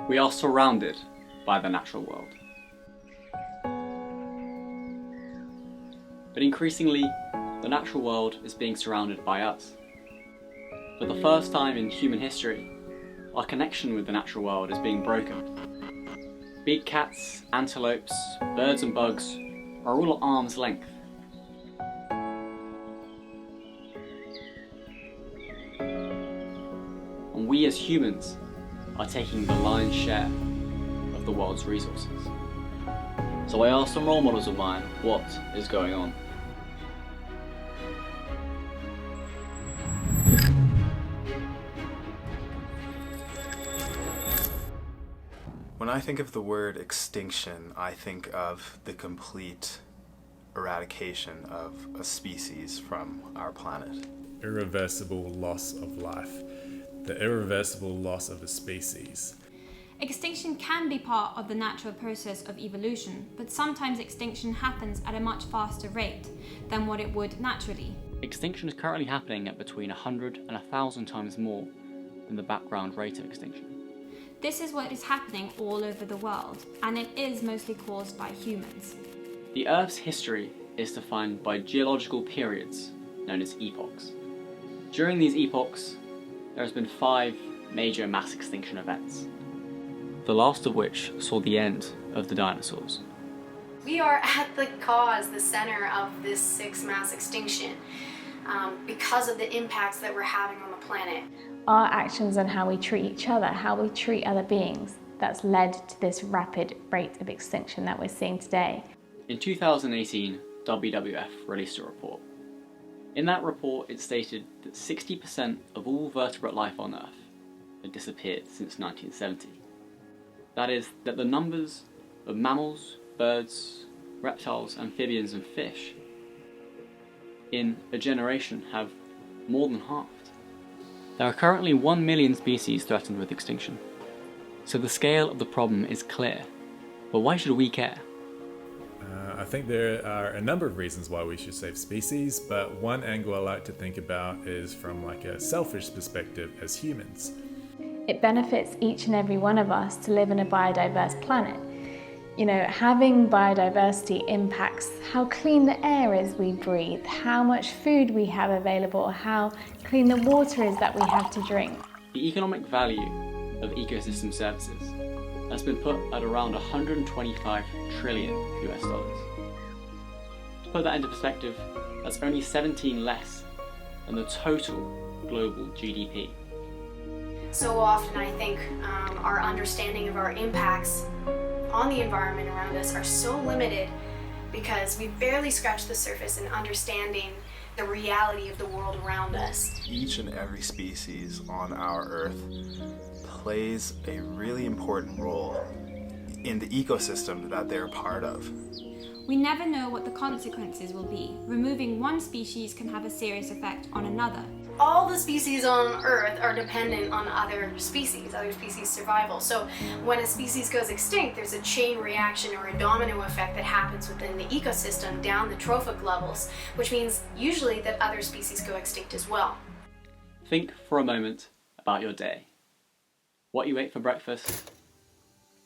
We are surrounded by the natural world. But increasingly, the natural world is being surrounded by us. For the first time in human history, our connection with the natural world is being broken. Big cats, antelopes, birds and bugs are all at arm's length. And we as humans are taking the lion's share of the world's resources. So I asked some role models of mine what is going on. When I think of the word extinction, I think of the complete eradication of a species from our planet. Irreversible loss of life, the irreversible loss of a species. Extinction can be part of the natural process of evolution, but sometimes extinction happens at a much faster rate than what it would naturally. Extinction is currently happening at between 100 and 1,000 times more than the background rate of extinction. This is what is happening all over the world, and it is mostly caused by humans. The Earth's history is defined by geological periods known as epochs. During these epochs, there has been 5 major mass extinction events, the last of which saw the end of the dinosaurs. We are at the cause, the center of this 6th mass extinction because of the impacts that we're having on the planet. Our actions and how we treat each other, how we treat other beings, that's led to this rapid rate of extinction that we're seeing today. In 2018, WWF released a report. In that report, it stated that 60% of all vertebrate life on Earth had disappeared since 1970. That is, that the numbers of mammals, birds, reptiles, amphibians and fish in a generation have more than halved. There are currently 1 million species threatened with extinction. So the scale of the problem is clear. But why should we care? I think there are a number of reasons why we should save species, but one angle I like to think about is from like a selfish perspective as humans. It benefits each and every one of us to live in a biodiverse planet. You know, having biodiversity impacts how clean the air is we breathe, how much food we have available, how clean the water is that we have to drink. The economic value of ecosystem services has been put at around 125 trillion US dollars. To put that into perspective, that's only 17 less than the total global GDP. So often I think our understanding of our impacts on the environment around us are so limited because we barely scratch the surface in understanding the reality of the world around us. Each and every species on our Earth plays a really important role in the ecosystem that they're part of. We never know what the consequences will be. Removing one species can have a serious effect on another. All the species on Earth are dependent on other species survival. So when a species goes extinct, there's a chain reaction or a domino effect that happens within the ecosystem down the trophic levels, which means usually that other species go extinct as well. Think for a moment about your day. What you ate for breakfast,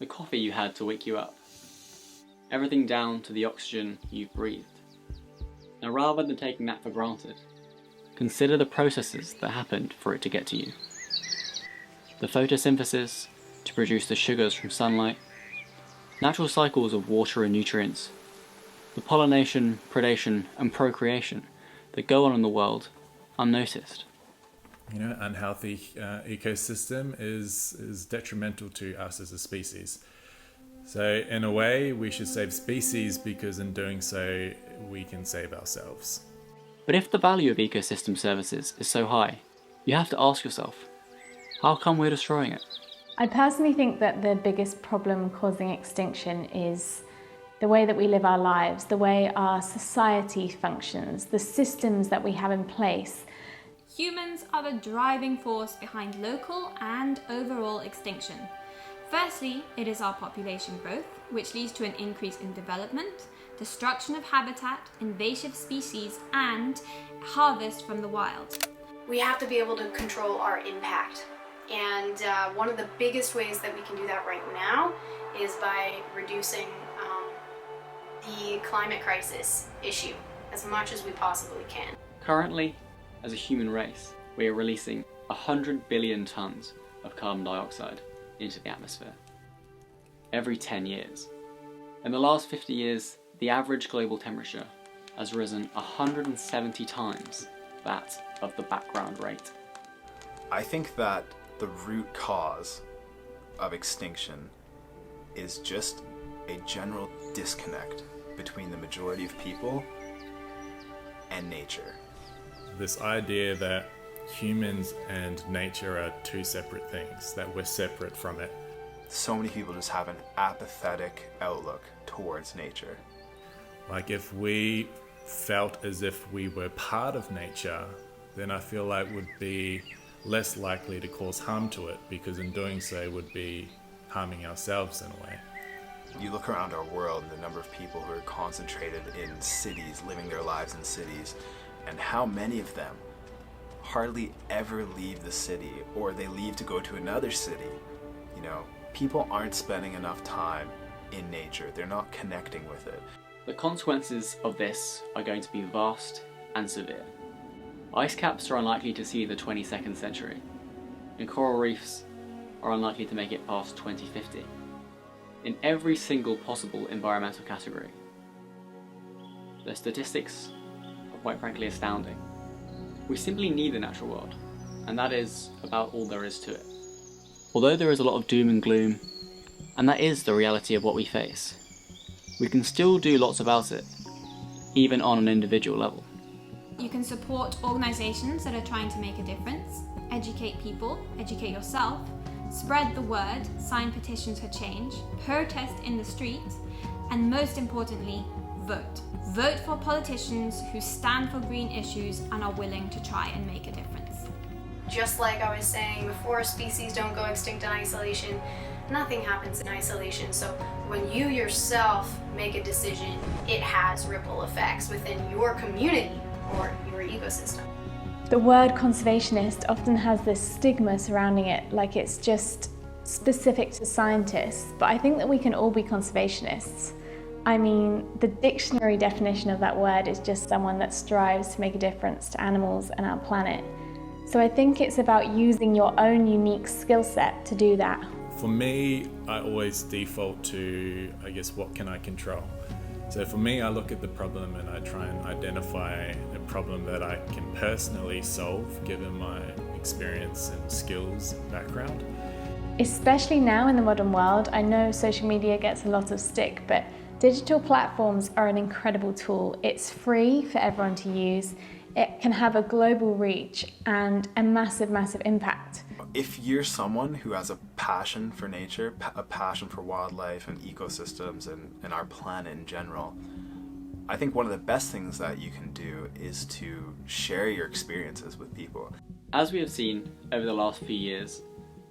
the coffee you had to wake you up, everything down to the oxygen you've breathed. Now rather than taking that for granted, consider the processes that happened for it to get to you. The photosynthesis to produce the sugars from sunlight, natural cycles of water and nutrients, the pollination, predation and procreation that go on in the world unnoticed. You know, unhealthy ecosystem is detrimental to us as a species. So in a way, we should save species because in doing so, we can save ourselves. But if the value of ecosystem services is so high, you have to ask yourself, how come we're destroying it? I personally think that the biggest problem causing extinction is the way that we live our lives, the way our society functions, the systems that we have in place. Humans are the driving force behind local and overall extinction. Firstly, it is our population growth, which leads to an increase in development, destruction of habitat, invasive species, and harvest from the wild. We have to be able to control our impact And one of the biggest ways that we can do that right now is by reducing the climate crisis issue as much as we possibly can. Currently, as a human race, we are releasing 100 billion tons of carbon dioxide into the atmosphere every 10 years. In the last 50 years, the average global temperature has risen 170 times that of the background rate. I think that the root cause of extinction is just a general disconnect between the majority of people and nature. This idea that humans and nature are two separate things, that we're separate from it. So many people just have an apathetic outlook towards nature. Like if we felt as if we were part of nature, then I feel like would be less likely to cause harm to it, because in doing so would be harming ourselves in a way. You look around our world and the number of people who are concentrated in cities, living their lives in cities, and how many of them hardly ever leave the city, or they leave to go to another city. You know, people aren't spending enough time in nature. They're not connecting with it. The consequences of this are going to be vast and severe. Ice caps are unlikely to see the 22nd century, and coral reefs are unlikely to make it past 2050. In every single possible environmental category. The statistics are quite frankly astounding. We simply need the natural world, and that is about all there is to it. Although there is a lot of doom and gloom, and that is the reality of what we face, we can still do lots about it, even on an individual level. You can support organisations that are trying to make a difference, educate people, educate yourself, spread the word, sign petitions for change, protest in the streets, and most importantly, vote. Vote for politicians who stand for green issues and are willing to try and make a difference. Just like I was saying before, species don't go extinct in isolation. Nothing happens in isolation. So when you yourself make a decision, it has ripple effects within your community or your ecosystem. The word conservationist often has this stigma surrounding it, like it's just specific to scientists, but I think that we can all be conservationists. I mean, the dictionary definition of that word is just someone that strives to make a difference to animals and our planet. So I think it's about using your own unique skill set to do that. For me, I always default to, I guess, what can I control? So for me, I look at the problem and I try and identify a problem that I can personally solve, given my experience and skills and background. Especially now in the modern world, I know social media gets a lot of stick, but digital platforms are an incredible tool. It's free for everyone to use. It can have a global reach and a massive, massive impact. If you're someone who has a passion for nature, a passion for wildlife and ecosystems and our planet in general, I think one of the best things that you can do is to share your experiences with people. As we have seen over the last few years,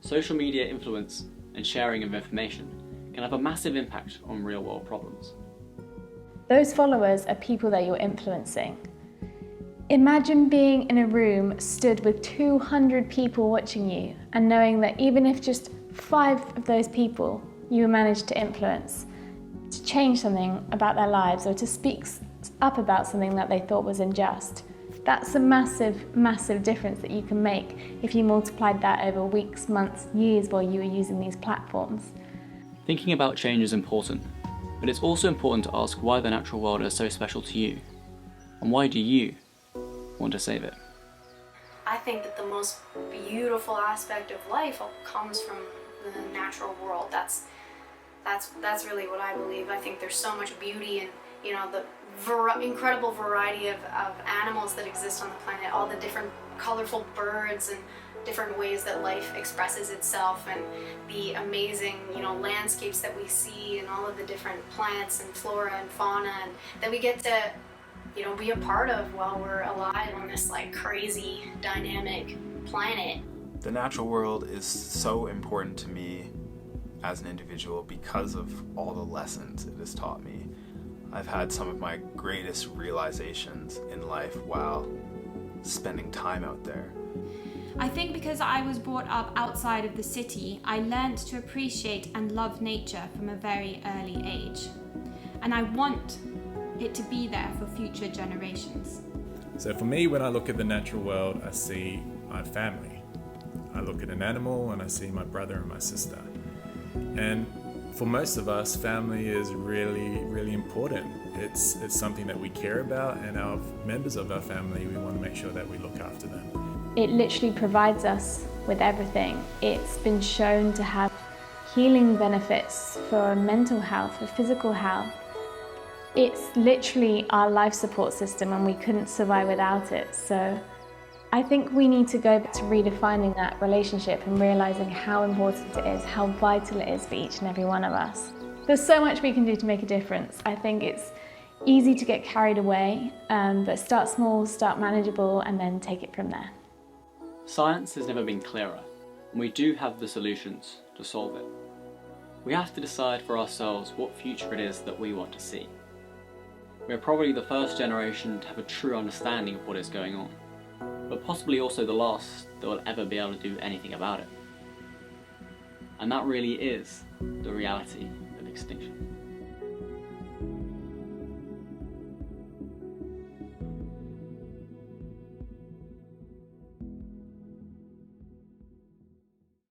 social media influence and sharing of information can have a massive impact on real-world problems. Those followers are people that you're influencing. Imagine being in a room stood with 200 people watching you and knowing that even if just 5 of those people you managed to influence, to change something about their lives or to speak up about something that they thought was unjust, that's a massive, massive difference that you can make if you multiplied that over weeks, months, years while you were using these platforms. Thinking about change is important, but it's also important to ask why the natural world is so special to you, and why do you want to save it? I think that the most beautiful aspect of life comes from the natural world. That's really what I believe. I think there's so much beauty in, you know, the incredible variety of animals that exist on the planet, all the different colorful birds and different ways that life expresses itself, and the amazing, you know, landscapes that we see and all of the different plants and flora and fauna and that we get to, you know, be a part of while we're alive on this like crazy dynamic planet. The natural world is so important to me as an individual because of all the lessons it has taught me. I've had some of my greatest realizations in life while spending time out there. I think because I was brought up outside of the city, I learnt to appreciate and love nature from a very early age. And I want it to be there for future generations. So for me, when I look at the natural world, I see my family. I look at an animal and I see my brother and my sister. And for most of us, family is really, really important. It's something that we care about, and our members of our family, we want to make sure that we look after them. It literally provides us with everything. It's been shown to have healing benefits for mental health, for physical health. It's literally our life support system, and we couldn't survive without it. So I think we need to go back to redefining that relationship and realizing how important it is, how vital it is for each and every one of us. There's so much we can do to make a difference. I think it's easy to get carried away, but start small, start manageable, and then take it from there. Science has never been clearer, and we do have the solutions to solve it. We have to decide for ourselves what future it is that we want to see. We're probably the first generation to have a true understanding of what is going on, but possibly also the last that will ever be able to do anything about it. And that really is the reality of extinction.